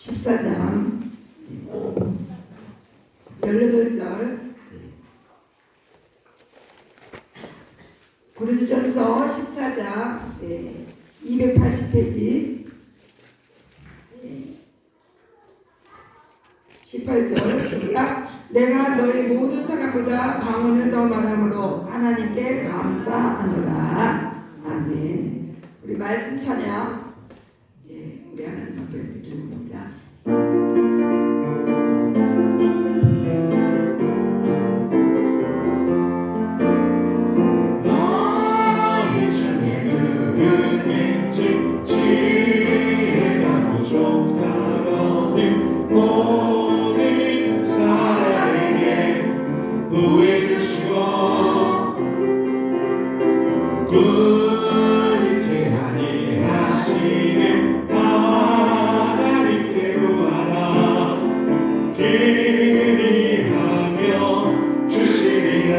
14장 18절 고린도전서 14장 280페이지 18절 시작. 내가 너희 모든 사람보다 방언을 더 말함으로 하나님께 감사하노라. 아멘. 우리 말씀 찬양 우리 하나님 앞에 드립니다. 꾸짖지 아니하시는 하나님께 구하라. 그리하면 주시리라.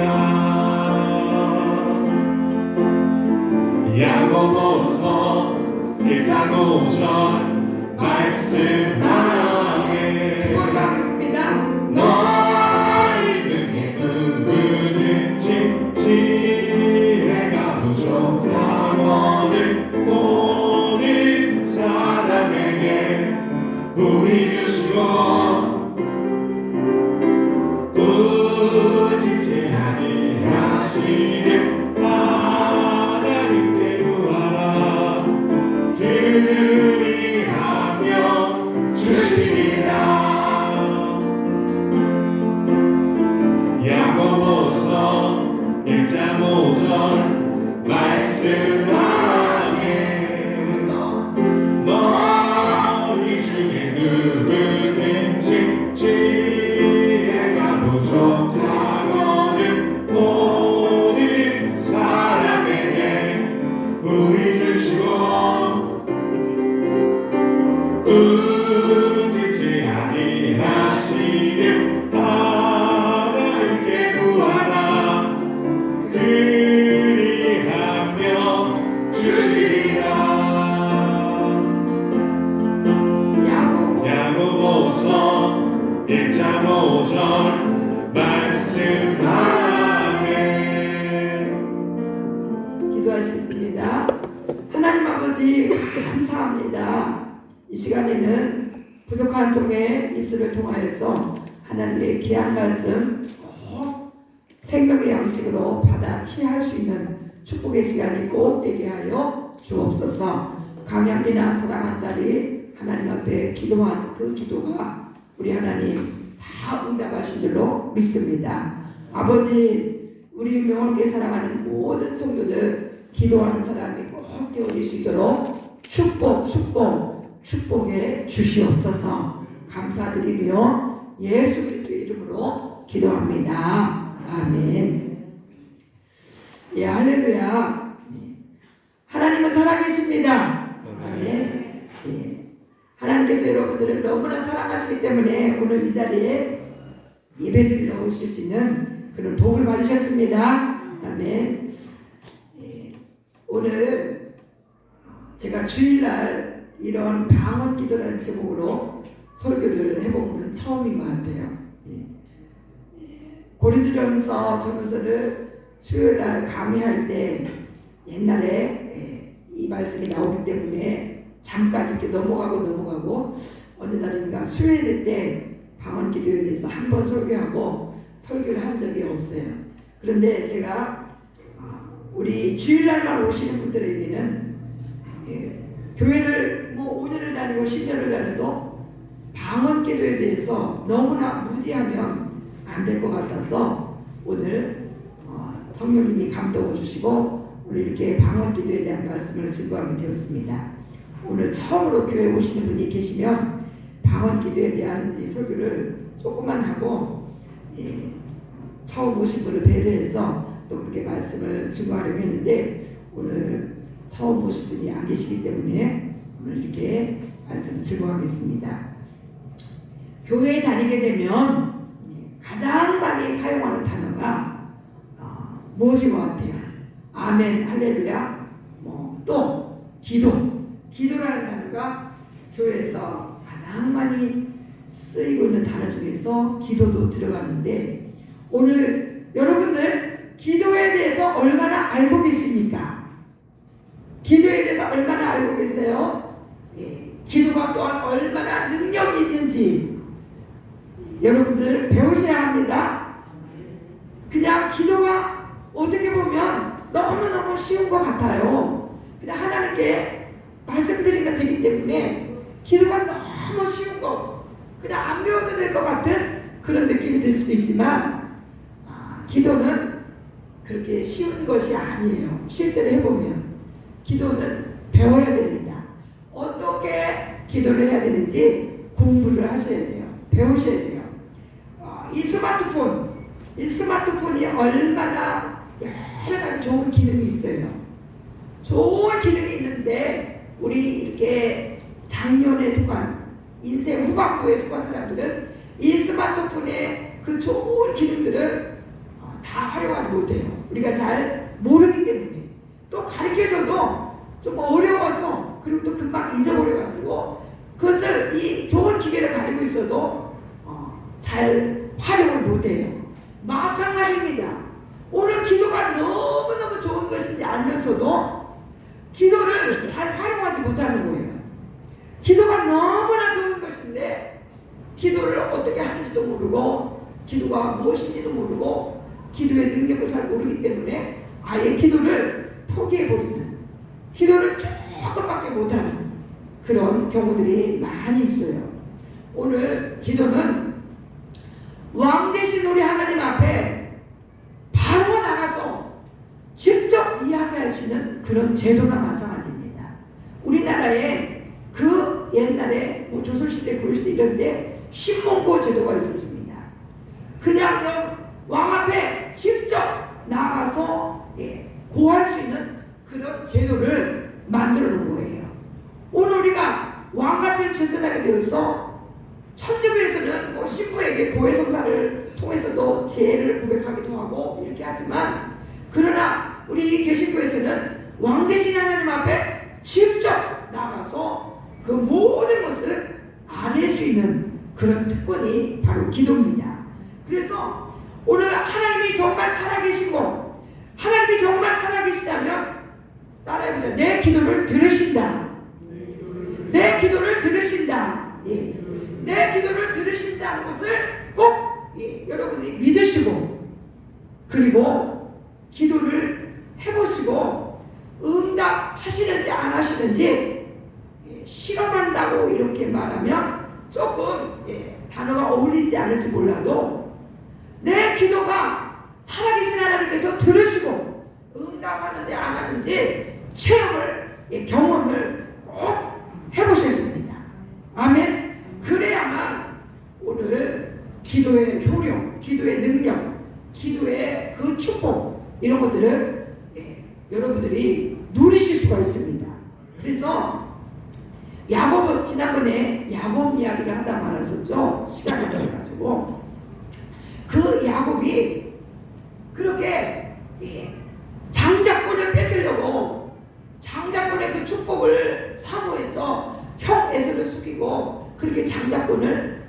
야고보서 1장 5절 말씀하네. 두번 하겠습니다. 너희 중에 누구든지 지혜가 부족하거늘 모든 사람에게 우리 주시고 꾸짖지 아니하시는 하나님께 구하라. 그리하면 주시리라. 야고보서 1장 5절 말씀하네. 너희 중에 누구든지 지혜가 부족하거든 모든 사람에게 우리 주시고 꾸짖지 아니하시는 하나님께 구하라. 그리하면 주시리라. 야고보서 1장 5절 말씀하네. 기도하시겠습니다. 하나님 아버지 감사합니다. 이 시간에는 부족한 종의 입술을 통하여서 하나님의 귀한 말씀 생명의 양식으로 받아 취할 수 있는 축복의 시간이 꼭 되게 하여 주옵소서. 강약이나 사랑한다리 하나님 앞에 기도한 그 기도가 우리 하나님 다 응답하신 줄로 믿습니다. 아버지, 우리 명월교회 사랑하는 모든 성도들 기도하는 사람이 꼭 되어질 수 있도록 축복해 주시옵소서. 감사드리며 예수 그리스도의 이름으로 기도합니다. 아멘. 예, 할렐루야. 하나님은 살아계십니다. 아멘. 예. 하나님께서 여러분들을 너무나 사랑하시기 때문에 오늘 이 자리에 예배드리러 오실 수 있는 그런 복을 받으셨습니다. 아멘. 예. 오늘 제가 주일날 이런 방언 기도라는 제목으로 설교를 해본 분은 처음인 것 같아요. 고린도전서 전후서를 수요일날 강의할 때 옛날에 이 말씀이 나오기 때문에 잠깐 이렇게 넘어가고 어느 날인가 수요일 때 방언 기도에 대해서 한 번 설교하고 설교를 한 적이 없어요. 그런데 제가 우리 주일날만 오시는 분들에게는 교회를 뭐 5년을 다니고 10년을 다녀도 방언 기도에 대해서 너무나 무지하면 안 될 것 같아서 오늘 성령님이 감동을 주시고 오늘 이렇게 방언 기도에 대한 말씀을 증거하게 되었습니다. 오늘 처음으로 교회에 오시는 분이 계시면 방언 기도에 대한 이 설교를 조금만 하고 처음 오신 분을 배려해서 또 그렇게 말씀을 증거하려고 했는데 오늘 처음 오신 분이 안 계시기 때문에 오늘 이렇게 말씀을 증거하겠습니다. 교회에 다니게 되면 가장 많이 사용하는 단어가 무엇인 것 같아요? 아멘, 할렐루야, 또 기도라는 단어가 교회에서 가장 가장 많이 쓰이고 있는 단어 중에서 기도도 들어가는데, 오늘 여러분들 기도에 대해서 얼마나 알고 계십니까? 기도에 대해서 얼마나 알고 계세요? 기도가 또한 얼마나 능력이 있는지 여러분들 배우셔야 합니다. 그냥 기도가 어떻게 보면 너무너무 쉬운 것 같아요. 그냥 하나님께 말씀드리면 되기 때문에 기도가 너무 쉬운 거, 그냥 안 배워도 될 것 같은 그런 느낌이 들 수도 있지만, 기도는 그렇게 쉬운 것이 아니에요. 실제로 해보면 기도는 배워야 됩니다. 어떻게 기도를 해야 되는지 공부를 하셔야 돼요. 배우셔야 돼요. 이 스마트폰이 얼마나 여러 가지 좋은 기능이 있어요. 좋은 기능이 있는데, 우리 이렇게 작년에 속한, 인생 후반부에 속한 사람들은 이 스마트폰의 그 좋은 기능들을 다 활용하지 못해요. 우리가 잘 모르기 때문에. 또 가르쳐줘도 좀 어려워서, 그리고 또 금방 잊어버려가지고 그것을, 이 좋은 기계를 가지고 있어도 잘 활용을 못해요. 마찬가지입니다. 오늘 기도가 너무너무 좋은 것인지 알면서도 기도를 잘 활용하지 못하는 거예요. 기도가 너무나 좋은 것인데 기도를 어떻게 하는지도 모르고, 기도가 무엇인지도 모르고, 기도의 능력을 잘 모르기 때문에 아예 기도를 포기해버리는, 기도를 조금밖에 못하는 그런 경우들이 많이 있어요. 오늘 기도는 왕 대신 우리 하나님 앞에 바로 나가서 직접 이야기할 수 있는 그런 제도나 마찬가지입니다. 우리나라에 그 옛날에 조선시대, 고려시대 이런데 신문고 제도가 있었습니다. 그냥 왕 앞에 직접 나가서 고할 수 있는 그런 제도를 만들어 놓은 거예요. 오늘 우리가 왕 같은 제사장이 되어서 천주교에서는 신부에게 고해성사를 통해서도 죄를 고백하기도 하고 이렇게 하지만, 그러나 우리 개신교에서는 왕 대신 하나님 앞에 직접 나가서 그 모든 것을 아낼 수 있는 그런 특권이 바로 기도입니다. 그래서 오늘 하나님이 정말 살아계시고, 하나님이 정말 살아계시다면 따라해보세요. 내 기도를 들으신다. 내 기도를 들으신다. 내 기도를 들으신다는 것을 꼭 여러분이 믿으시고, 그리고 기도를 해보시고 응답하시는지 안 하시는지 실험한다고 이렇게 말하면 조금 단어가 어울리지 않을지 몰라도, 내 기도가 살아계신 하나님께서 들으시고 응답하는지 안 하는지 체험을, 경험을 꼭 해보셔야 됩니다. 아멘. 그래야만 오늘 기도의 효력, 기도의 능력, 기도의 그 축복, 이런 것들을 여러분들이 누리실 수가 있습니다. 그래서 야곱은, 지난번에 야곱 이야기를 하다 말았었죠. 시간이 걸려가지고. 그 야곱이 그렇게 장자권을 뺏으려고, 장자권의 그 축복을 사모해서 형 에서를 속이고 그렇게 장자권을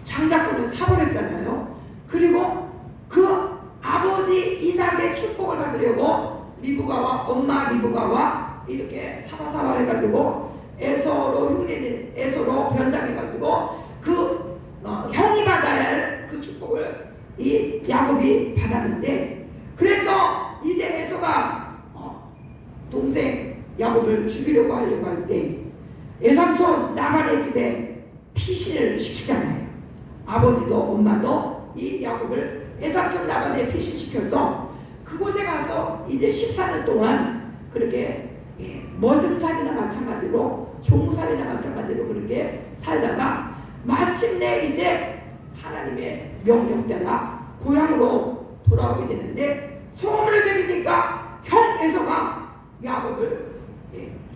장자권을 사버렸잖아요. 그리고 그 아버지 이삭의 축복을 받으려고 리브가와 엄마 리브가와 이렇게 사바사바 해가지고 에서로 흉내낸, 에서로 변장해가지고 그 형이 받아야 할 그 축복을 이 야곱이 받았는데, 그래서 이제 에서가 동생 야곱을 죽이려고 하려고 할 때 외삼촌 라반의 집에 피신을 시키잖아요. 아버지도 엄마도 이 야곱을 외삼촌 라반에 피신시켜서 그곳에 가서 이제 14년 동안 그렇게 머슴살이나 마찬가지로, 종살이나 마찬가지로 그렇게 살다가 마침내 이제 하나님의 명령 따라 고향으로 돌아오게 되는데, 소문을 들으니까 형 에서가 야곱을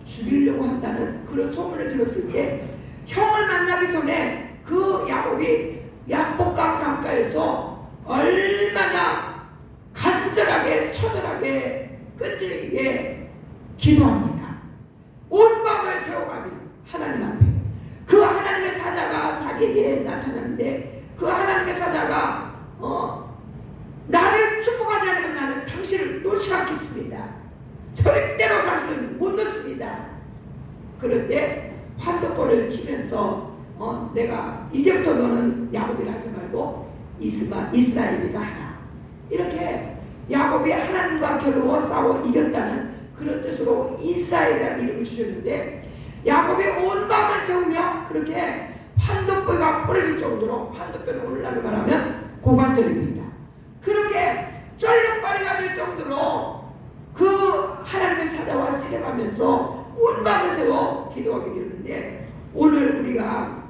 죽이려고 한다는 그런 소문을 들었을 때, 형을 만나기 전에 그 야곱이 약복강 강가에서 얼마나 간절하게, 처절하게, 끈질기게 기도합니까? 온 밤을 새워가며 하나님 앞에 자기에게 나타나는데 그 하나님의 사자가 나를 축복하지 않으면 나는 당신을 놓지 않겠습니다. 절대로 당신을 못 놓습니다. 그런데 환도권을 치면서 내가 이제부터 너는 야곱이라 하지 말고 이스라엘이라 하라. 이렇게 야곱이 하나님과 겨루어 싸워 이겼다는 그런 뜻으로 이스라엘이라는 이름을 주셨는데, 야곱이 온 마음을 세우며 그렇게 환도뼈가 부러질 정도로, 환도뼈는 오늘날로 말하면 고관절입니다. 그렇게 쩔룩발이가 될 정도로 그 하나님의 사자와 세례하면서 온 마음을 세워 기도하게 되는데, 오늘 우리가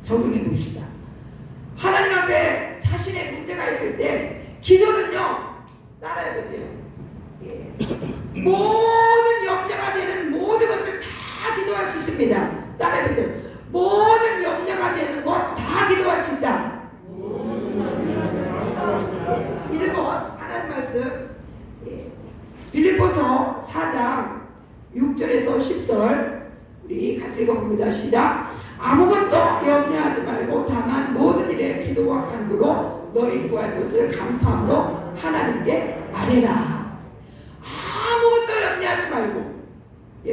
적용해 봅시다. 하나님 앞에 자신의 문제가 있을 때 기도는요, 따라해 보세요. 모든 염려가 되는 모든 것을 다 기도할 수 있습니다. 따라해 보세요. 모든 염려가 되는 것 다 기도할 수 있다. 1번 하나님 말씀, 빌립보서 4장 6절에서 10절 우리 같이 읽어봅니다. 시작. 아무것도 염려하지 말고 다만 모든 일에 기도와 간구로 너희 구할 것을 감사함으로 하나님께 아뢰라. 아무것도 염려하지 말고,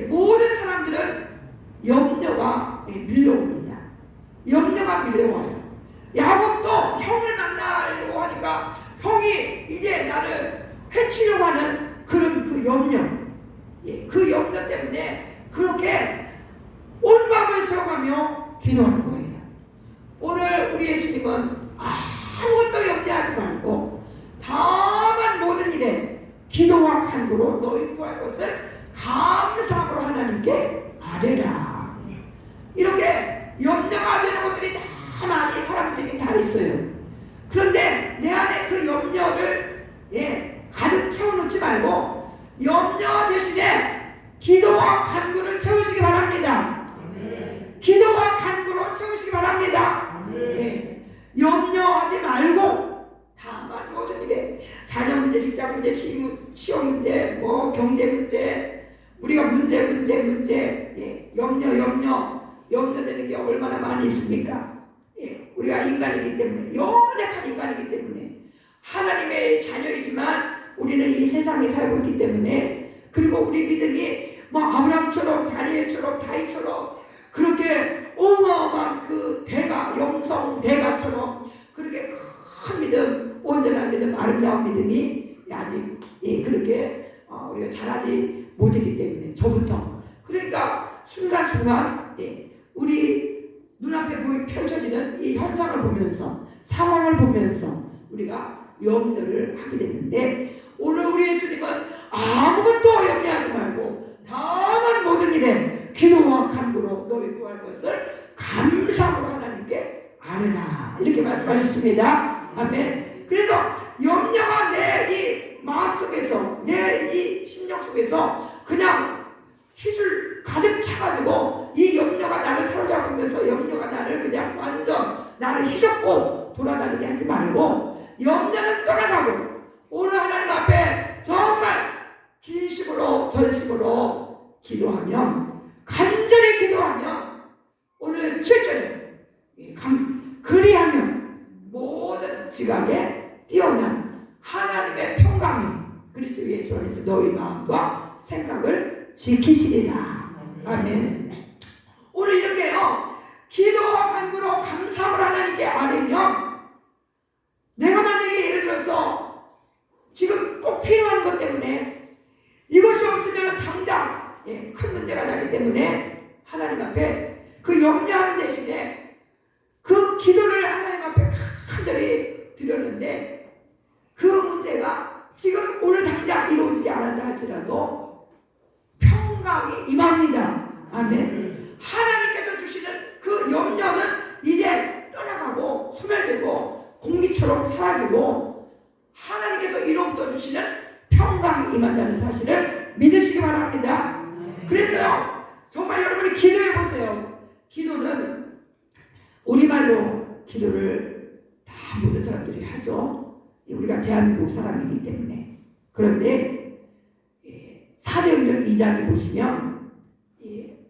모든 사람들은 염려가 밀려옵니다. 염려가 밀려와요. 야곱도 형을 만나려고 하니까 형이 이제 나를 해치려고 하는 그런 그 염려, 그 염려 때문에 그렇게 온 마음을 세워가며 기도하는 거예요. 오늘 우리 예수님은 아무것도 염려하지 말고 다만 모든 일에 기도와 간구로 너희 구할 것을 감사함으로 하나님께 아뢰라. 이렇게 염려가 되는 것들이 다 많이 사람들에게 다 있어요. 그런데 내 안에 그 염려를 가득 채워놓지 말고 염려 대신에 기도와 간구를 채우시기 바랍니다. 기도와 간구로 채우시기 바랍니다. 염려하지 말고 다만 모든 일에 자녀 문제, 직장 문제, 취업 문제, 경제 문제, 우리가 문제, 염려되는 게 얼마나 많이 있습니까? 우리가 인간이기 때문에, 연약한 인간이기 때문에, 하나님의 자녀이지만 우리는 이 세상에 살고 있기 때문에, 그리고 우리 믿음이 아브라함처럼, 다니엘처럼, 다윗처럼 그렇게 어마어마한 그 대가, 영성 대가처럼 그렇게 큰 믿음, 온전한 믿음, 아름다운 믿음이 아직 그렇게 우리가 잘하지 못했기 때문에, 저부터. 그러니까 순간순간 우리 눈앞에 펼쳐지는 이 현상을 보면서, 상황을 보면서 우리가 염려를 하게 됐는데, 오늘 우리 예수님은 아무것도 염려하지 말고 다만 모든 일에 기도와 간구로 너희 구할 것을 감사함으로 하나님께 아뢰라, 이렇게 말씀하셨습니다. 아멘. 그래서 염려가 내 이 마음속에서, 내 이 심령 속에서 그냥 희줄 가득 차가지고 이 염려가 나를 사로잡으면서 염려가 나를 그냥 완전 나를 휘젓고 돌아다니게 하지 말고, 염려는 떠나가고 오늘 하나님 앞에 정말 진심으로 전심으로 기도하면, 간절히 기도하면, 오늘 7절에 그리하면 모든 지각에 뛰어난 하나님의 평강이 그리스도 예수 안에서 너희 마음과 생각을 지키시리라. 아멘. 오늘 이렇게요, 기도와 간구로 감사함을 하나님께 아뢰면, 내가 만약에 예를 들어서 지금 꼭 필요한 것 때문에 이것이 없으면 당장 큰 문제가 나기 때문에 하나님 앞에 그 염려하는 대신에 그 기도를 하나님 앞에 간절히 드렸는데, 그 문제가 지금 오늘 당장 이루어지지 않았다 할지라도 평강이 임합니다. 아멘. 하나님께서 주시는 그 염려는 이제 떠나가고 소멸되고 공기처럼 사라지고 하나님께서 이로부터 주시는 평강이 임한다는 사실을 믿으시기 바랍니다. 그래서요, 정말 여러분이 기도해 보세요. 기도는 우리말로 기도를 다 모든 사람들이 하죠. 우리가 대한민국 사람이기 때문에. 그런데 사도행전 2장에 보시면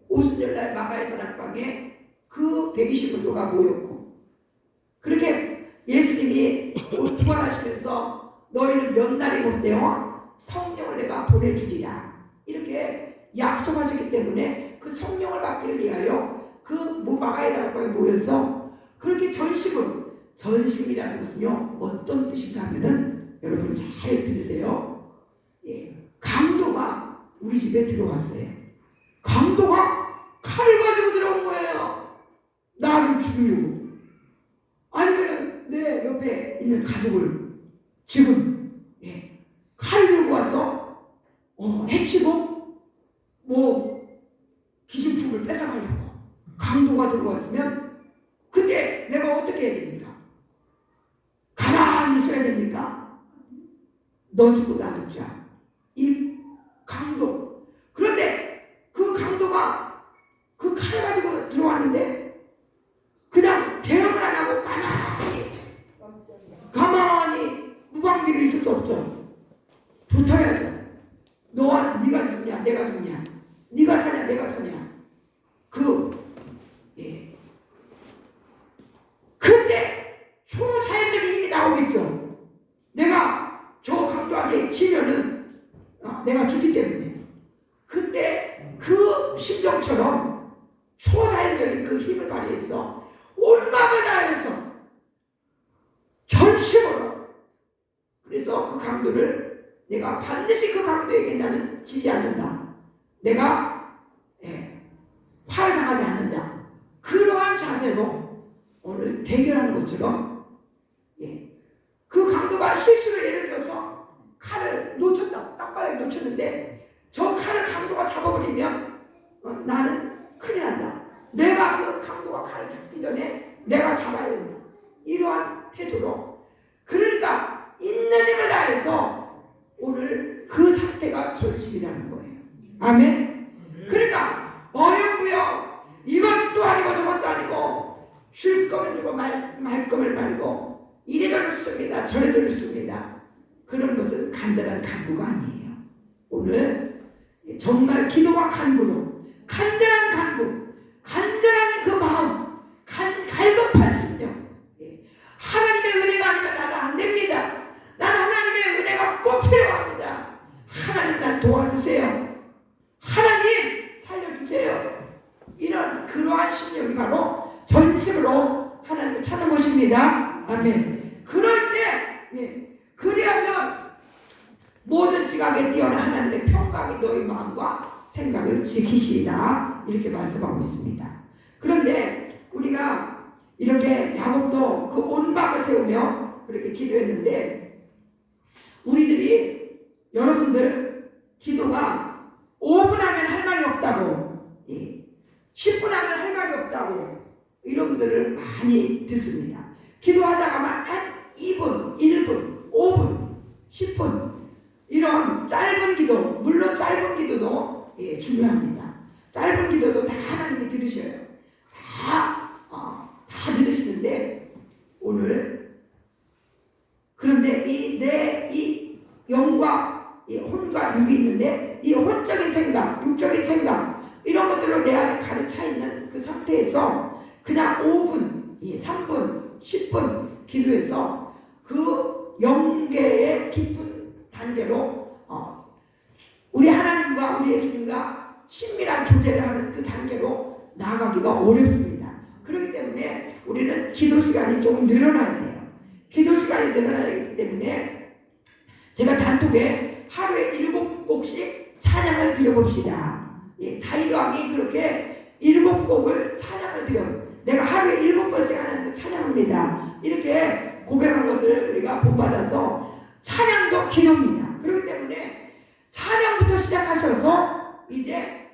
오순절날 마가의 다락방에 그 120문도가 모였고 하나님께서 너희는 몇 날이 못되어 성령을 내가 보내주리라 이렇게 약속하셨기 때문에 그 성령을 받기를 위하여 그 마가의 다락방에 모여서 그렇게 전심이라는 것은요 어떤 뜻인가 하면은 여러분 잘 들으세요. 강도가 우리 집에 들어왔어요. 강도가 칼 가지고 들어온 거예요. 나를 죽이려고. 아니면 내 옆에 있는 가족을 지금 칼 들고 와서 해치고 기준품을 뺏어가려고 강도가 들어왔으면 그때 내가 어떻게 해야 됩니까? 가만히 있어야 됩니까? 너 죽고 나 죽자. 이 강도. 그런데 그 강도가 그 칼 가지고 들어왔는데 그냥 대응을 안 하고 가만히 무방비로 있을 수 없죠. 붙어야죠. 네가 죽냐 내가 죽냐, 네가 사냐 내가 사냐. 그때 초자연적인 힘이 나오겠죠. 내가 저 강도한테 치면은 내가 죽기 때문에 그때 그 심정처럼 초자연적인 그 힘을 발휘해서 온 마음을 다해서 전심으로. 그래서 그 강도를 내가 반드시 그 강도에게 나는 지지 않는다. 내가 화를 당하지 않는다. 그러한 자세로 오늘 대결하는 것처럼 그 강도가 실수로 예를 들어서 칼을 놓쳤다. 땅바닥에 놓쳤는데 저 칼을 강도가 잡아버리면 나는 큰일 난다. 내가 그 강도가 칼을 잡기 전에 내가 잡아야 된다. 이러한 태도로. 그러니까 있는 힘을 다해서 오늘 그 상태가 전심이라는 거예요. 아멘. 그러니까 어영부영 이것도 아니고 저것도 아니고 줄 거면 주고 말 거면 말고 이래저래 씁니다. 저래저래 씁니다. 그런 것은 간절한 간구가 아니에요. 오늘 정말 기도와 간구로 간절한 간구, 간절한 그 마음, 갈급한 심령. 하나님의 은혜가 아니면 나는 안 됩니다. 나는 하나님의 은혜가 꼭 필요합니다. 하나님 날 도와주세요. 하나님 살려주세요. 이런 그러한 심령이 바로 전심으로 하나님을 찾는 것입니다. 아멘. 그럴 때 그리하면 모든 지각에 뛰어난 하나님의 평강이 너희 마음과 생각을 지키시리라 이렇게 말씀하고 있습니다. 그런데 우리가 이렇게 야곱도 그 온 마음을 세우며 그렇게 기도했는데 우리들이 여러분들 기도가 5분 하면 할 말이 없다고 10분 하면 할 말이 없다고 이런 분들을 많이 듣습니다. 기도하자가만 한 2분, 1분, 5분, 10분 이런 짧은 기도, 물론 짧은 기도도 중요합니다. 짧은 기도도 다 하나님이 들으셔요. 다 들으시는데 오늘 그런데 이 영과 이 혼과 육이 있는데 이 혼적인 생각, 육적인 생각 이런 것들로 내 안에 가득 차 있는 그 상태에서 그냥 5분, 3분, 10분 기도해서 그 영계의 깊은 단계로 우리 하나님과 우리 예수님과 친밀한 교제를 하는 그 단계로 나아가기가 어렵습니다. 그렇기 때문에 우리는 기도 시간이 조금 늘어나야 돼요. 기도 시간이 늘어나야 되기 때문에 제가 단톡에 하루에 7곡씩 찬양을 드려봅시다. 다윗 왕이 그렇게 7곡을 찬양을 드려 내가 하루에 7번씩 하나님을 찬양합니다. 이렇게 고백한 것을 우리가 본받아서 찬양도 기도입니다. 그렇기 때문에 찬양부터 시작하셔서 이제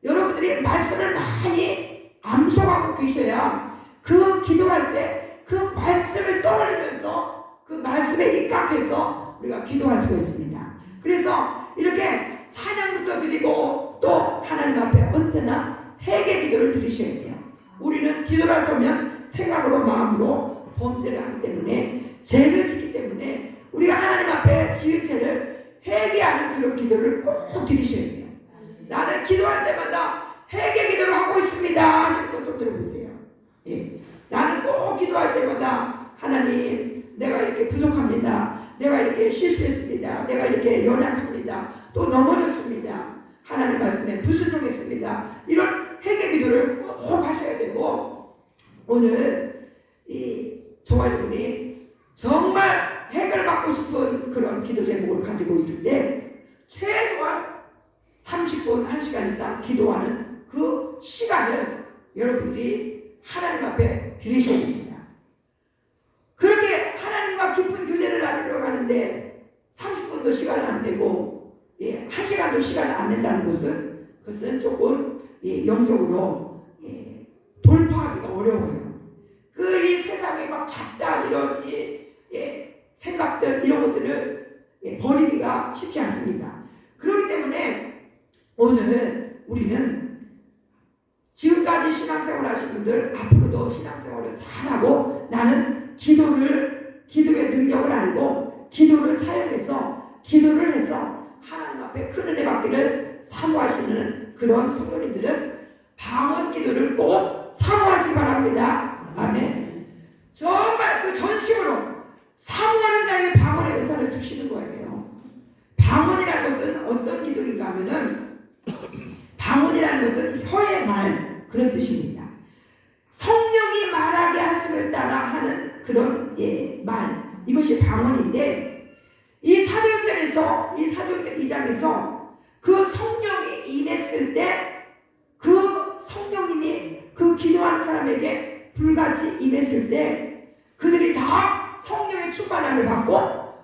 여러분들이 말씀을 많이 암송하고 계셔야 그 기도할 때 그 말씀을 떠올리면서 그 말씀에 입각해서 우리가 기도할 수가 있습니다. 그래서 이렇게 찬양부터 드리고 또 하나님 앞에 언제나 회개 기도를 드리셔야 돼요. 우리는 기도라서면 생각으로 마음으로 범죄를 하기 때문에 죄를 짓기 때문에 우리가 하나님 앞에 지은 죄를 회개하는 그런 기도를 꼭 드리셔야 돼요. 나는 기도할 때마다 회개 기도를 하고 있습니다 하시는 분 손 들어보세요. 나는 꼭 기도할 때마다 하나님 내가 이렇게 부족합니다. 내가 이렇게 실수했습니다. 내가 이렇게 연약합니다. 또 넘어졌습니다. 하나님 말씀에 불순종했습니다. 이런 회개 기도를 꼭 하셔야 되고, 오늘 저와 여러분이 정말 해결받고 싶은 그런 기도 제목을 가지고 있을 때 최소한 30분, 1시간 이상 기도하는 그 시간을 여러분들이 하나님 앞에 드리셔야 됩니다. 그렇게 하나님과 깊은 교제를 나누려고 하는데 30분도 시간을 안 내고 1시간도 시간을 안 낸다는 것은, 그것은 조금 영적으로 돌파하기가 어려워요. 이 세상에 막 잡다한 이런 생각들, 이런 것들을 버리기가 쉽지 않습니다. 그렇기 때문에 오늘 우리는 지금까지 신앙생활 하신 분들, 앞으로도 신앙생활을 잘하고, 나는 기도의 능력을 알고 기도를 사용해서 기도를 해서 하나님 앞에 큰 은혜 받기를 사모하시는 그런 성도님들은 방언 기도를 꼭 사모하시기 바랍니다. 아멘. 정말 그 전심으로 사모하는 자에게 방언의 은사를 주시는 거예요. 방언이라는 것은 어떤 기도인가 하면은, 방언이라는 것은 혀의 말, 그런 뜻입니다. 성령이 말하게 하심을 따라 하는 그런 말, 이것이 방언인데, 이 사도행전에서, 이 사도행전 2장에서 그 성령이 임했을 때 그 성령님이 그 기도하는 사람에게 불같이 임했을 때 그들이 다 성령의 충만함을 받고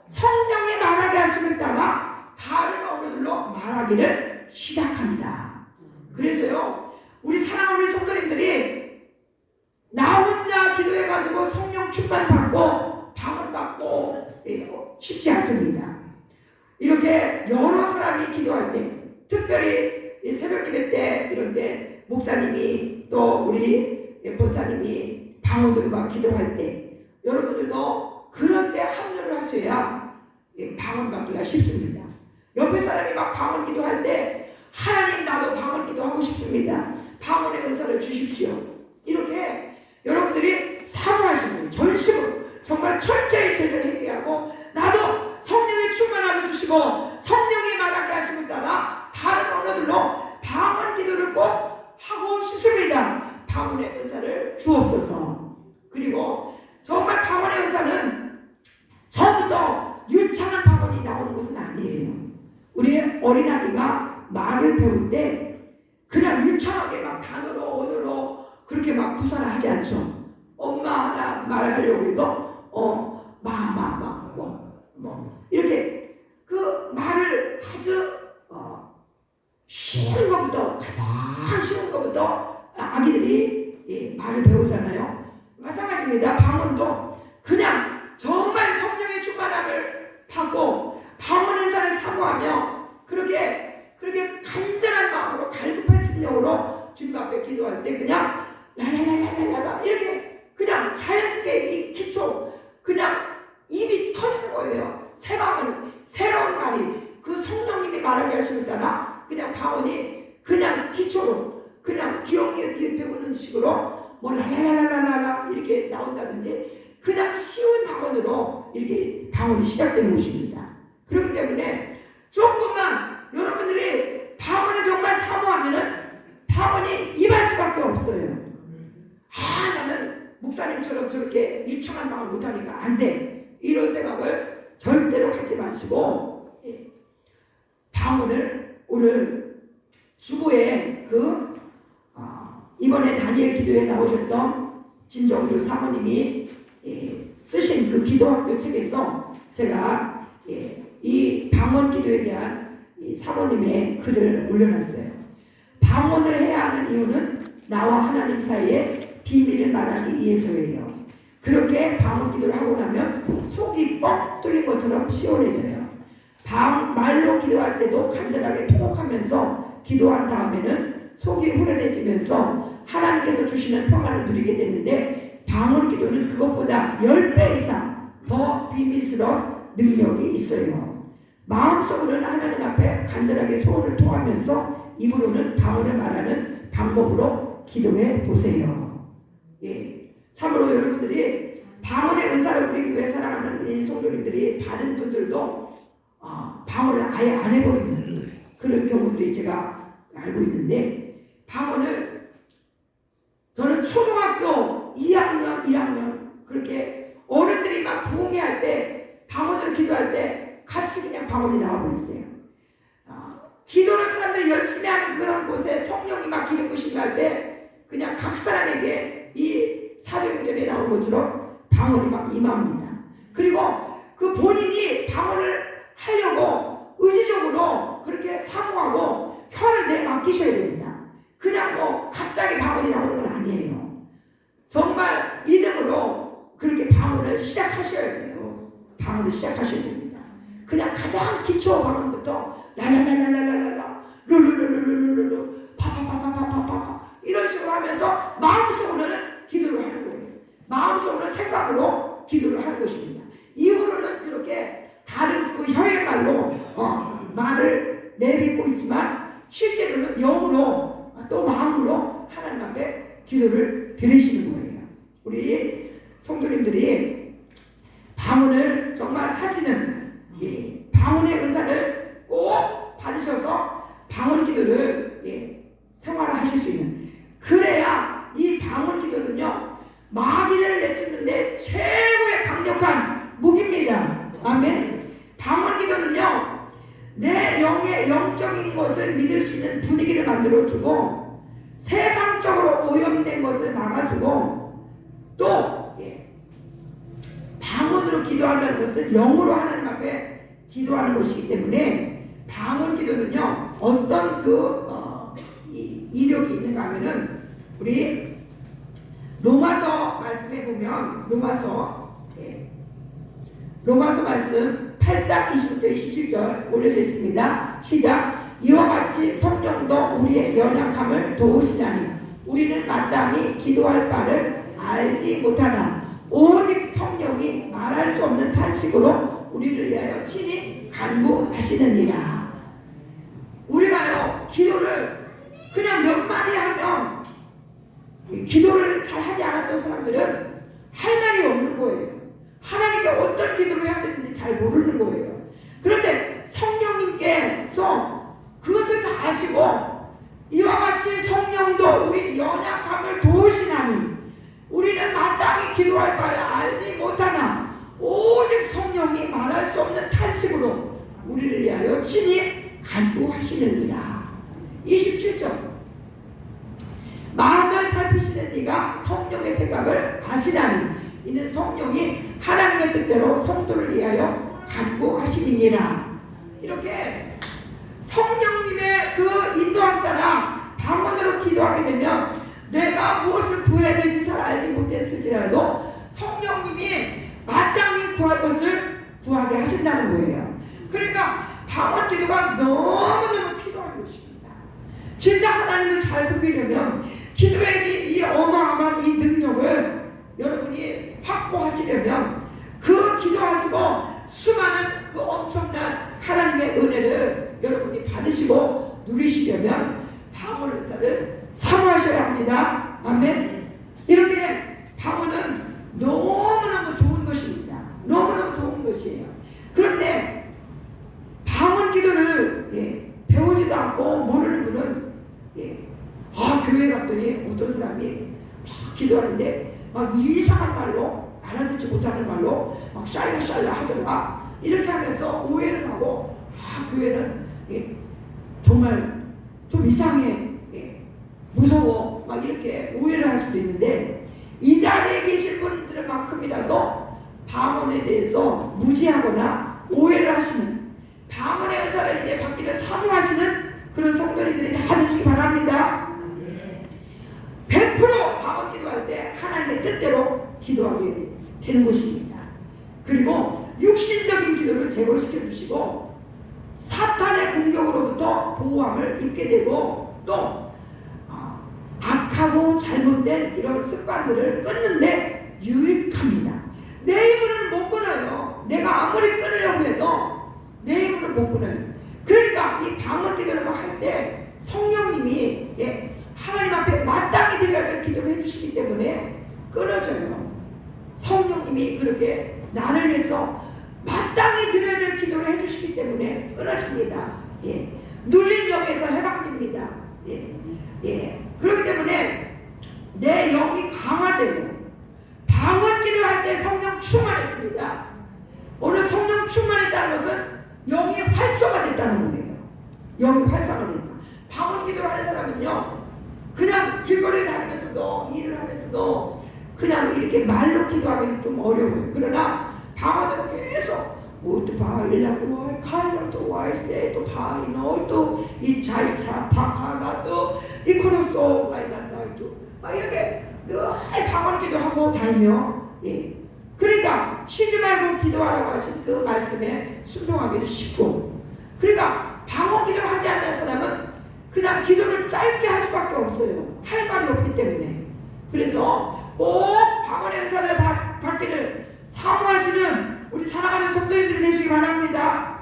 성령이 말하게 하심을 따라 다른 언어들로 말하기를 시작합니다. 그래서요, 우리 사랑하는 성도님들이 나 혼자 기도해가지고 성령 충만 받고 방언 받고 쉽지 않습니다. 이렇게 여러 사람이 기도할 때, 특별히 새벽 예배 때 이런 때 목사님이 또 우리 권사님이 방언으로 막 기도할 때, 여러분들도 그런 때 합류를 하셔야 방언 받기가 쉽습니다. 옆에 사람이 막 방언 기도할 때, 하나님 나도 방언 기도하고 싶습니다. 방언의 은사를 주십시오. 이렇게 여러분들이 사모하시는 전심으로 정말 철저히 죄를 회개하고, 나도 성령의 충만함을 주시고 성령이 말하게 하심을 따라 다른 언어들로 방언 기도를 꼭 하고 싶습니다. 방언의 은사를 주옵소서. 그리고 정말 방언의 은사는 처음부터 유창한 방언이 나오는 것은 아니에요. 우리 어린아이가 말을 배울 때 그냥 유창하게 막 단어로 언어로 그렇게 막 구사를 하지 않죠. 엄마 나 말하려고 해도 이렇게 그 말을 아주 쉬운 것부터, 가장 쉬운 것부터 아기들이 말을 배우잖아요. 마찬가지입니다. 방언도 그냥 정말 성령의 충만함을 받고 방언 은사를 사모하며 그렇게 간절한 마음으로 갈급한 심령으로 주님 앞에 기도할 때 그냥 라라라라라라 이렇게 그냥 자연스럽게 이 기초 그냥 입이 터지는 거예요. 새로운 말이 그 성령님이 말하게 하심을 따라 그냥 방언이 그냥 기초로 그냥 기억에 뒤에 배우는 식으로 뭐 라라라라라라 이렇게 나온다든지 그냥 쉬운 방언으로 이렇게 방언이 시작되는 것입니다. 그렇기 때문에 조금만 여러분들이 방언을 정말 사모하면은 방언이 임할 수밖에 없어요. 나는 목사님처럼 저렇게 유창한 방언 못하니까 안 돼. 이런 생각을 절대로 갖지 마시고 방언을 오늘 주보에 이번에 다니엘 기도에 나오셨던 진정주 사모님이 쓰신 그 기도학교 책에서 제가 이 방언 기도에 대한 이 사모님의 글을 올려놨어요. 방언을 해야 하는 이유는 나와 하나님 사이에 비밀을 말하기 위해서예요. 그렇게 방언 기도를 하고 나면 속이 뻥 뚫린 것처럼 시원해져요. 말로 기도할 때도 간절하게 통곡하면서 기도한 다음에는 속이 후련해지면서 하나님께서 주시는 평안을 누리게 되는데, 방언 기도는 그것보다 10배 이상 더 비밀스러운 능력이 있어요. 마음속으로는 하나님 앞에 간절하게 소원을 토하면서 입으로는 방언을 말하는 방법으로 기도해 보세요. 참으로 여러분들이 방언의 은사를 우리 교회 사랑하는 이 성도님들이 받은 분들도 방언을 아예 안 해버리는 그런 경우들이 제가 알고 있는데, 방언을 저는 초등학교 2학년, 1학년 그렇게 어른들이 막 부흥회 때 방언으로 기도할 때 같이 그냥 방언이 나와버렸어요. 기도를 사람들이 열심히 하는 그런 곳에 성령이 막 기름 부심을 할 때 그냥 각 사람에게 이 사도행전에 나온 것처럼 방언이 막 임합니다. 그리고 그 본인이 방언을 하려고 의지적으로 그렇게 사모하고 혀를 내맡기셔야 됩니다. 그냥 뭐 갑자기 방언이 나오는 건 아니에요. 정말 믿음으로 그렇게 방언을 시작하셔야 돼요. 방언을 시작하셔야 됩니다. 그냥 가장 기초 방언부터 라라라라라라라 룰루루루루루루 파파파파파파파 이런 식으로 하면서 마음속으로는 기도를 하는 거예요. 마음속으로는 생각으로 기도를 하는 것입니다. 이후로는 그렇게 다른 그 혀의 말로 말을 내뱉고 있지만 실제로는 영으로 또 마음으로 하나님 앞에 기도를 드리시는 거예요. 우리 성도님들이 방언을 정말 하시는 방언의 은사를 꼭 받으셔서 방언 기도를 생활하실 수 있는, 그래야 이 방언 기도는요 마귀를 내쫓는데 최고의 강력한 무기입니다. 아멘. 방언 기도는요 내 영의 영적인 것을 믿을 수 있는 분위기를 만들어 두고 세상적으로 오염된 것을 막아주고 또 방언으로 기도한다는 것은 영으로 하나님 앞에 기도하는 것이기 때문에 방언 기도는요 어떤 이력이 있는가 하면은 우리 로마서 말씀에 보면 로마서 말씀 8장 20부터 27절 올려져 있습니다. 시작. 이와 같이 성령도 우리의 연약함을 도우시나니 우리는 마땅히 기도할 바를 알지 못하나 오직 성령이 말할 수 없는 탄식으로 우리를 위하여 친히 간구하시느니라. 우리가요 기도를 그냥 몇 마디 하면 기도를 잘 하지 않았던 사람들은 할 말이 없는 거예요. 하나님께 어떤 기도를 해야 되는지 잘 모르는 거예요. 그런데 성령님께서 그것을 다 아시고 이와 같이 성령도 우리 연약함을 도우시나니 우리는 마땅히 기도할 바를 알지 못하나 오직 성령이 말할 수 없는 탄식으로 우리를 위하여 친히 간구하시느니라. 27절. 마음을 살피시는 이가 성령의 생각을 아시나니 이는 성령이 하나님의 뜻대로 성도를 위하여 간구하시니라. 이렇게 성령님의 그 인도함 따라 방언으로 기도하게 되면 내가 무엇을 구해야 될지 잘 알지 못했을지라도 성령님이 마땅히 구할 것을 구하게 하신다는 거예요. 그러니까 방언 기도가 너무너무 필요한 것입니다. 진짜 하나님을 잘 섬기려면 기도의 이 어마어마한 이 능력을 여러분이 확보하시려면 그 기도하시고 수많은 그 엄청난 하나님의 은혜를 여러분이 받으시고 누리시려면 방언 은사를 사모하셔야 합니다. 아멘. 이렇게 방언은 너무너무 좋은 것입니다. 너무너무 좋은 것이에요. 그런데 방언 기도를 배우지도 않고 모르는 분은 교회 갔더니 어떤 사람이 막 기도하는데 막 이상한 말로 알아듣지 못하는 말로 막 샬라샬라 하더라. 이렇게 하면서 오해를 하고 교회는 정말 좀 이상해, 무서워 막 이렇게 오해를 할 수도 있는데 이 자리에 계신 분들만큼이라도 방언에 대해서 무지하거나 오해를 하시는 방언의 은사를 이제 받기를 사모하시는 그런 성도님들이 다 되시기 바랍니다. 100% 방언 기도할 때 하나님의 뜻대로 기도하게 되는 것입니다. 그리고 육신적인 기도를 제거시켜 주시고 사탄의 공격으로부터 보호함을 입게 되고 또 악하고 잘못된 이런 습관들을 끊는데 유익합니다. 내 힘으로는 못 끊어요. 내가 아무리 끊으려고 해도 내 힘으로는 못 끊어요. 그러니까 이 방언 기도를 할 때 성령님이 하나님 앞에 마땅히 드려야 될 기도를 해주시기 때문에 끊어져요. 성령 성령님이 그렇게 나를 위해서 마땅히 드려야 될 기도를 해주시기 때문에 끊어집니다. 예. 눌린 영에서 해방됩니다. 예. 예. 그렇기 때문에 내 영이 강화돼요. 방언 기도할 때 성령 충만해집니다. 오늘 성령 충만했다는 것은 영이 활성화됐다는 거예요. 영이 활성화됐다. 방언 기도를 하는 사람은요, 그냥 길거리를 다니면서도 일을 하면서도 그냥 이렇게 말로 기도하기는 좀 어려워요. 그러나 방언으로 계속 또 바일라도 칼라도 와이세도 바이노 또이 자이차 파카라도 이코로소 와이란다도 막 이렇게 늘 방언 기도하고 다니며, 예. 그러니까 쉬지 말고 기도하라고 하신 그 말씀에 순종하기도 쉽고, 그러니까 방언 기도를 하지 않는 사람은 그냥 기도를 짧게 할 수밖에 없어요. 할 말이 없기 때문에. 그래서 꼭 방언의 은사를 받기를 사모하시는 우리 사랑하는 성도님들이 되시기 바랍니다.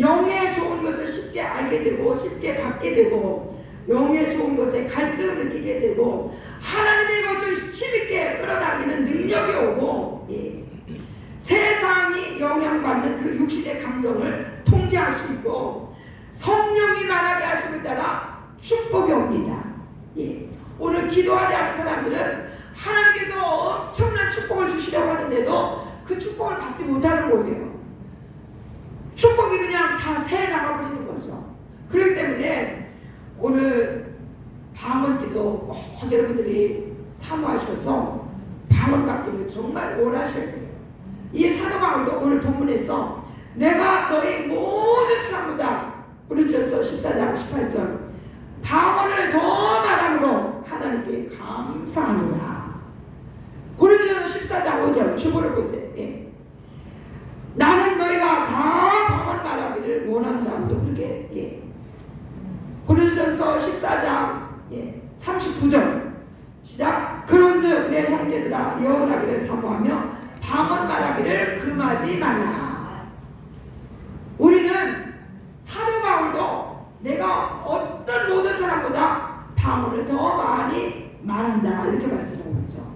영의 좋은 것을 쉽게 알게 되고 쉽게 받게 되고 영의 좋은 것에 갈증을 느끼게 되고 하나님의 것을 힘있게 끌어당기는 능력이 오고, 예. 세상이 영향받는 그 육신의 감정을 통제할 수 있고 성령이 말하게 하심에 따라 축복이 옵니다. 예. 오늘 기도하지 않는 사람들은 하나님께서 엄청난 축복을 주시려고 하는데도 그 축복을 받지 못하는 거예요. 축복이 그냥 다 새 나가버리는 거죠. 그렇기 때문에 오늘 방언 기도 꼭 여러분들이 사모하셔서 방언 받기를 정말 원하셔야 돼요. 이 사도 바울도 오늘 본문에서 내가 너희 모든 사람보다 고린도전서 14장 18절 방언을 더 말함으로 하나님께 감사합니다. 고린도전서 14장 5절 주보를 보세요. 예. 나는 너희가 다 방언 말하기를 원한다고도 그렇게, 예. 고린도전서 14장 39절 시작. 그런즉 내 형제들아 예언하기를 사모하며 방언 말하기를 금하지 말라. 우리는 사도 바울도 내가 어떤 모든 사람보다 방언을 더 많이 말한다 이렇게 말씀하고 있죠.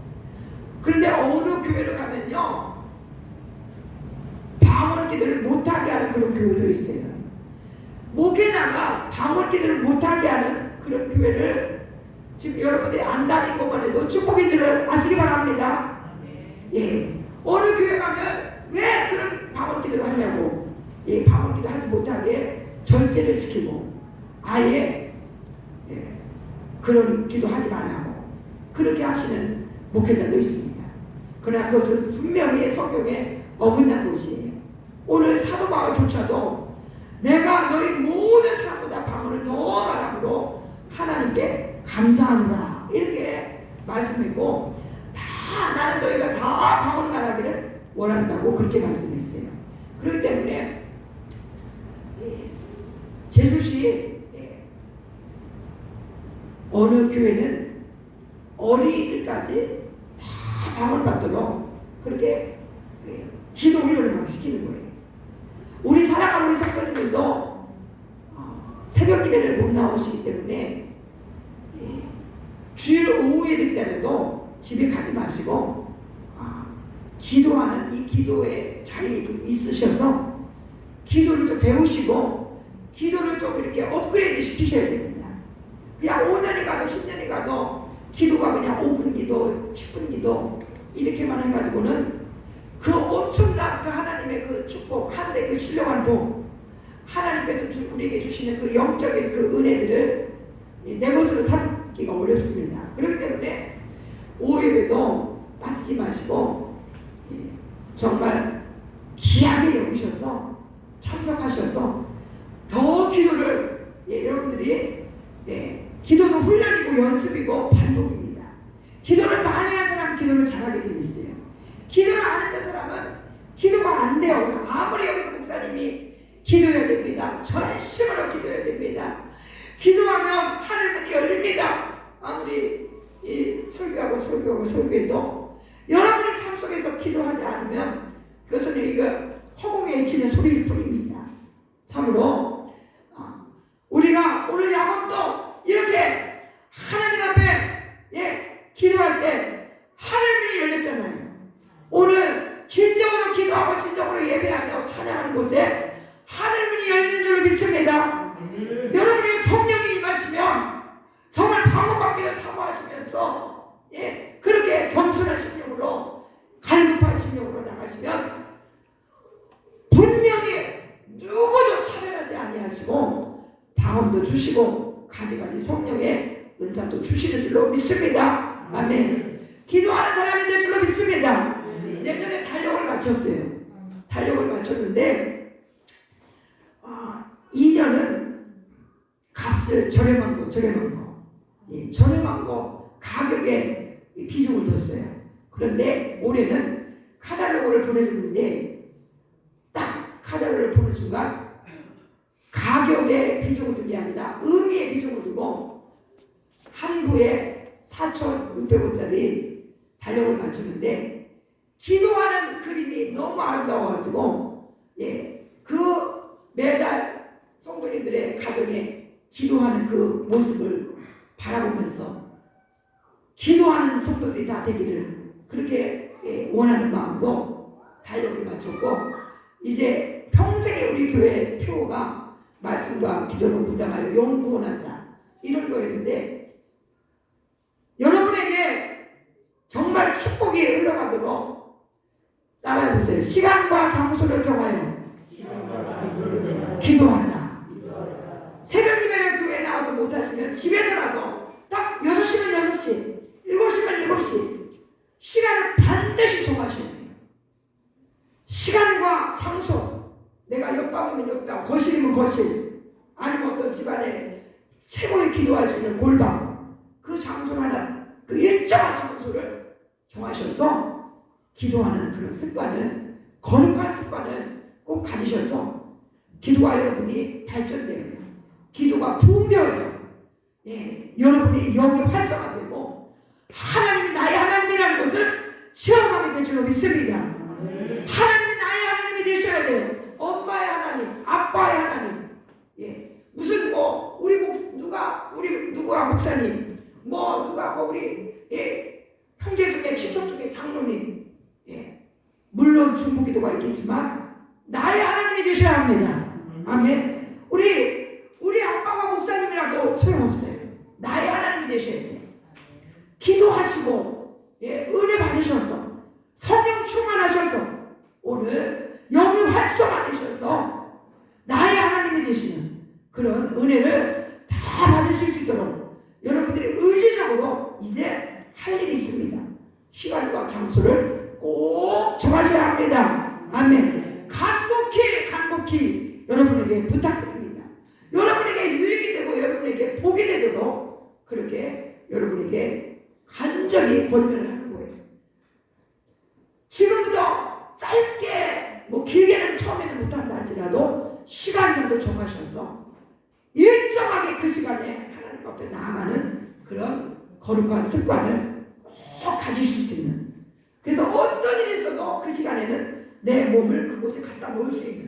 그런데 어느 교회를 가면요 방언 기도를 못하게 하는 그런 교회도 있어요. 목회자가 방언 기도를 못하게 하는 그런 교회를 지금 여러분들이 안 다닌 것만 해도 축복인 줄을 아시기 바랍니다. 예. 어느 교회 가면 왜 그런 방언 기도를 하냐고, 예, 방언 기도 하지 못하게 절제를 시키고 아예, 예, 그런 기도 하지 말라고 그렇게 하시는 목회자도 있습니다. 그러나 그것은 분명히 성경에 어긋난 것이에요. 오늘 사도 바울조차도 내가 너희 모든 사람보다 방언을 더 말함으로 하나님께 감사하노라 이렇게 말씀했고, 다 나는 너희가 다 방언 말하기를 원한다고 그렇게 말씀했어요. 그렇기 때문에 제주시 어느 교회는 어린이들까지 다 방언 받도록 그렇게 기도 훈련을 막 시키는 거예요. 우리 살아가는 우리 성도님들도 새벽 기도를 못 나오시기 때문에 주일 오후 예배 때에도 집에 가지 마시고 기도하는 이 기도의 자리에 좀 있으셔서 기도를 좀 배우시고 기도를 좀 이렇게 업그레이드 시키셔야 됩니다. 그냥 5년이 가도 10년이 가도 기도가 그냥 5분 기도, 10분 기도 이렇게만 해가지고는 그 엄청난 그 하나님의 그 축복, 하늘의 그 신령한 복, 하나님께서 우리에게 주시는 그 영적인 그 은혜들을 내 것으로 삼기가 어렵습니다. 그렇기 때문에 오예배도 빠지지 마시고 정말 귀하게 여기셔서 참석하셔서 더 기도를, 여러분들이 기도는 훈련이고 연습이고 반복입니다. 기도를 많이 한 사람은 기도를 잘하게 되어 있어요. 기도를 안 했던 사람은 기도가 안 돼요. 아무리 여기서 목사님이 기도해야 됩니다. 전심으로 기도해야 됩니다. 기도하면 하늘문이 열립니다. 아무리 설교해도 여러분의 삶 속에서 기도하지 않으면 그것은 이거 허공에 외치는 소리일 뿐입니다. 참으로 우리가 오늘 야곱도 이렇게 하나님 앞에 기도할 때 하늘문이 열렸잖아요. 인정받기를 사모하시면서 그렇게 겸손한 심령으로 갈급한 심령으로 나가시면 분명히 누구도 차별하지 아니하시고 방언도 주시고 가지가지 성령의 은사도 주시는 줄로 믿습니다. 아멘. 기도하는 사람이 될 줄로 믿습니다. 내년에 달력을 마쳤어요. 달력을 마쳤는데 2년은 값을 저렴한 거 저렴한 거 가격에 비중을 뒀어요. 그런데 올해는 카탈로그를 보내줬는데 딱 카탈로그를 보는 순간 가격에 비중을 둔 게 아니라 의미에 비중을 두고 한 부에 4,600원짜리 달력을 맞췄는데 기도하는 그림이 너무 아름다워가지고 그 매달 성도님들의 가정에 기도하는 그 모습을 바라보면서 기도하는 성도들이 다 되기를 그렇게 원하는 마음으로 달력을 맞췄고 이제 평생에 우리 교회 표가 말씀과 기도로 무장하여 영구원하자 이런 거였는데 여러분에게 정말 축복이 흘러가도록 따라해보세요. 시간과 장소를 정하여 기도하자. 새벽 예배를 교회에 나와서 못하시면 집에서라도 딱 6시면 6시 7시면 7시 시간을 반드시 정하셔야 돼요. 시간과 장소 내가 옆방이면 옆방 거실이면 거실 아니면 어떤 집안에 최고의 기도할 수 있는 골방 그 장소를 하나 그 일정한 장소를 정하셔서 기도하는 그런 습관을 거룩한 습관을 꼭 가지셔서 기도가 여러분이 발전돼요. 기도가 부흥되어요. 여러분이 영이 활성화되고 하나님이 나의 하나님이라는 것을 체험하게 될 줄로 믿습니다. 하나님이 나의 하나님이 되셔야 돼요. 엄마의 하나님, 아빠의 하나님. 무슨 누가 목사님, 누가 우리 형제 중에 친척 중에 장로님. 물론 중보기도가 있겠지만 나의 하나님이 되셔야 합니다. 아멘. 우리 아빠가 목사님이라도 소용없어요. 나의 하나님이 되셔야 돼요. 기도하시고 은혜 받으셔서 성령 충만하셔서 오늘 영이 활성화되셔서 나의 하나님이 되시는 그런 은혜를 다 받으실 수 있도록 여러분들이 의지적으로 이제 할 일이 있습니다. 시간과 장소를 꼭 정하셔야 합니다. 아멘. 간곡히 여러분에게 부탁드립니다. 여러분에게 유익이 되고 여러분에게 복이 되도록 그렇게 여러분에게 간절히 권면을 하는 거예요. 지금부터 짧게 길게는 처음에는 못한다 할지라도 시간이라도 정하셔서 일정하게 그 시간에 하나님 앞에 나아가는 그런 거룩한 습관을 꼭 가지실 수 있는 그래서 어떤 일이 있어도 그 시간에는 내 몸을 그곳에 갖다 놓을 수 있는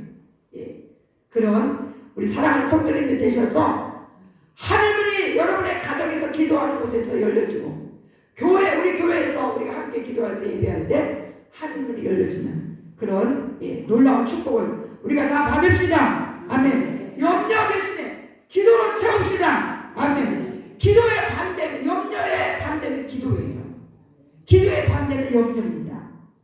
그런 우리 사랑하는 성도님들 되셔서 하늘문이 여러분의 가정에서 기도하는 곳에서 열려지고 우리 교회에서 우리가 함께 기도할 때 예배할 때 하늘문이 열려지는 그런 놀라운 축복을 우리가 다 받읍시다. 아멘. 염려 대신에 기도로 채웁시다. 아멘. 기도의 반대는 염려의 반대는 기도예요. 기도의 반대는 염려입니다.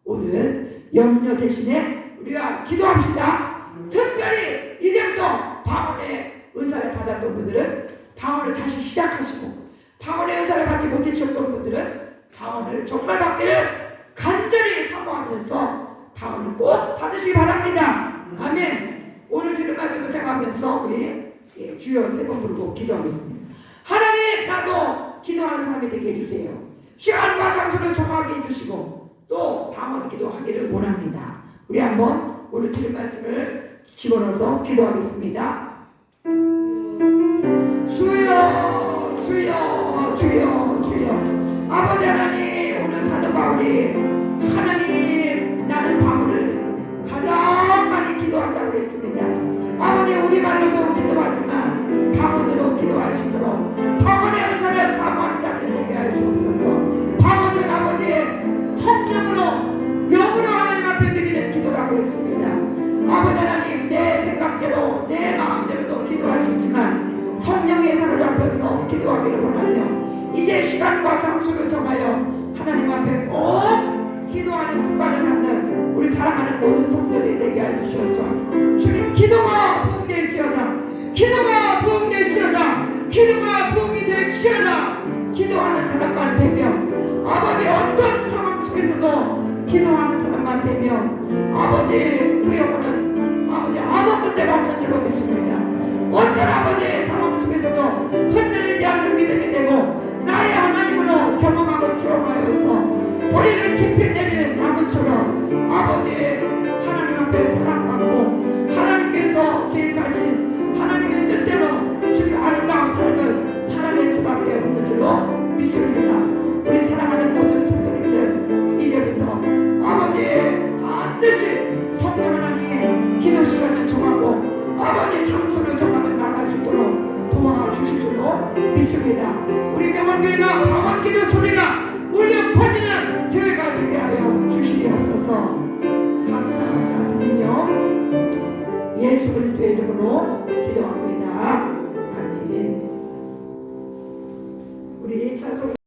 오늘 염려 대신에 우리가 기도합시다. 특별히 이제부터 방언의 은사를 받았던 분들은 방언을 다시 시작하시고 방언의 은사를 받지 못하셨던 분들은 방언을 정말 받기를 간절히 사모하면서 방언을 꼭 받으시기 바랍니다. 아멘. 오늘 들은 말씀을 생각하면서 우리 주여 세 번 부르고 기도하겠습니다. 하나님, 나도 기도하는 사람이 되게 해주세요. 시간과 장소를 정하게 해주시고 또 방언 기도하기를 원합니다. 우리 한번 오늘 들은 말씀을 집어넣어서 기도하겠습니다. 주여 주여 주여 주여 아버지 하나님, 오늘 사도 바울이 하나님 나는 방언을 가장 많이 기도한다고 했습니다. 아버지, 우리말로도 기도하지만 방언으로 기도할 수 있도록 방언의 은사를 사모하는 자들 되게 하여 주옵소서. 방언은 아버지 성령으로 영으로 하나님 앞에 드리는 기도라고 했습니다. 아버지 하나님, 내 생각대로 내 마음대로도 기도할 수 있지만 성령의 사를 앞에서 기도하기를 원하며 이제 기도하는 습관을 갖는 우리 사랑하는 모든 성도들이 되게 해주셔서 주님 기도가 부흥될지어다. 기도가 부흥될지어다. 기도가 부흥이 될지어다. 기도하는 사람만 되면 아버지 어떤 상황 속에서도 기도하는 사람만 되면 아버지 그 영혼은 아버지 아무 문제가 없는 줄로 믿습니다. 어떤 아버지의 상황 속에서도 흔들리지 않는 믿음이 되고 나의 하나님으로 경험하고 체험하여서 뿌리를 깊이 내리는 나무처럼 아버지 하나님 앞에 사랑받고 하나님께서 계획하신 하나님의 뜻대로 주님 아름다운 삶을 살아낼 수밖에 없는 줄로 믿습니다. 우리 사랑하는 모든 성도님들 이제부터 아버지 반드시 성령 하나님 기도 시간을 정하고 아버지 장소를 정하면 나갈 수 있도록 도와주실 줄로 믿습니다. 우리 명원교회가 방언기도 소리가 울려 퍼지는 교회가 되게 하여 주시옵소서. 감사드리며 예수 그리스도의 이름으로 기도합니다.